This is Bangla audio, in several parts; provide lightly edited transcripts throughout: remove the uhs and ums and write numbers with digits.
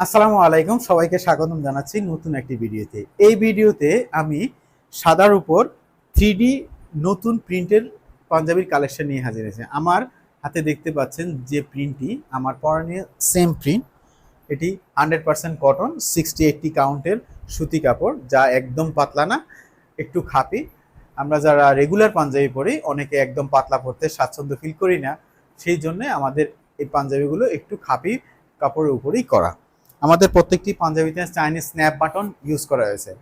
আসসালামু আলাইকুম, সবাইকে স্বাগতম জানাচ্ছি নতুন একটি ভিডিওতে। এই ভিডিওতে আমি সাদার উপর 3D নতুন প্রিন্টের পাঞ্জাবির কালেকশন নিয়ে হাজির হয়েছি। আমার হাতে দেখতে পাচ্ছেন যে প্রিন্টটি আমার পরনে সেম প্রিন্ট। এটি 100% কটন, 60-80 কাউন্টের সুতি কাপড়, যা একদম পাতলা না, একটু খাপি। আমরা যারা রেগুলার পাঞ্জাবি পরি অনেকে একদম পাতলা পরতে স্বাচ্ছন্দ্য ফিল করি না, সেই জন্য আমাদের এই পাঞ্জাবিগুলো একটু খাপি কাপড়ের উপরেই করা। আমাদের প্রত্যেকটি পাঞ্জাবিতে চাইনিজ স্ন্যাপ বাটন ইউজ করা হয়েছে।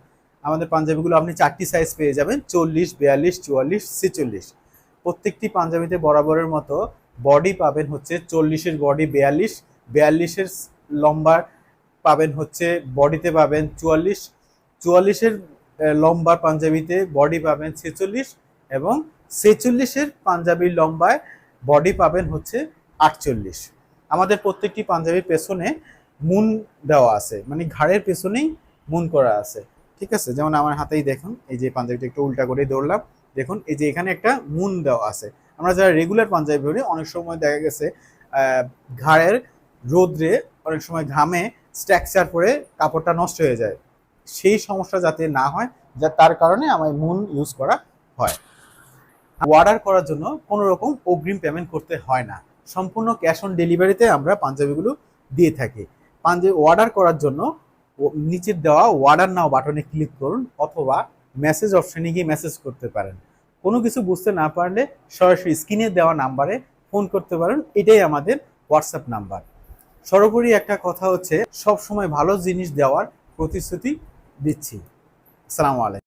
আমাদের পাঞ্জাবিগুলো আপনি 4টি সাইজ পেয়ে যাবেন: 40, 42, 44, 46। প্রত্যেকটি পাঞ্জাবিতে বরাবরের মতো বডি পাবেন হচ্ছে 40-এর বডি 42, 42-এর লম্বা পাবেন হচ্ছে, বডিতে পাবেন 44, 44-এর লম্বা পাঞ্জাবিতে বডি পাবেন 46, এবং 46-এর পাঞ্জাবির লম্বায় বডি পাবেন হচ্ছে 48। আমাদের প্রত্যেকটি পাঞ্জাবির পেছনে মুন দেওয়া আছে, মানে ঘাড়ের পেছনেই মুন করা আছে। ঠিক আছে, যেমন আমার হাতেই দেখুন, এই যে পাঞ্জাবিটা একটু উল্টা করে ধরলাম, দেখুন এই যে এখানে একটা মুন দেওয়া আছে। আমরা যারা রেগুলার পাঞ্জাবি পরি অনেক সময় দেখা গেছে ঘাড়ের রোদ্রে অনেক সময় ঘামে স্ট্রাকচার পরে কাপড়টা নষ্ট হয়ে যায়। সেই সমস্যা যাতে না হয়, যা তার কারণে আমার মুন ইউজ করা হয়। অর্ডার করার জন্য কোনো রকম অগ্রিম পেমেন্ট করতে হয় না, সম্পূর্ণ ক্যাশ অন ডেলিভারিতে আমরা পাঞ্জাবিগুলো দিয়ে থাকি। পাঞ্জাবি অর্ডার করার জন্য নিচের দেওয়া অর্ডার নাও বাটনে ক্লিক করুন, অথবা মেসেজ অপশনে গিয়ে মেসেজ করতে পারেন। কোনো কিছু বুঝতে না পারলে সরাসরি স্ক্রিনে দেওয়া নাম্বারে ফোন করতে পারেন, এটাই আমাদের হোয়াটসঅ্যাপ নাম্বার। সর্বোপরি একটা কথা হচ্ছে, সব সময় ভালো জিনিস দেওয়ার প্রতিশ্রুতি দিচ্ছি। আসসালামু আলাইকুম।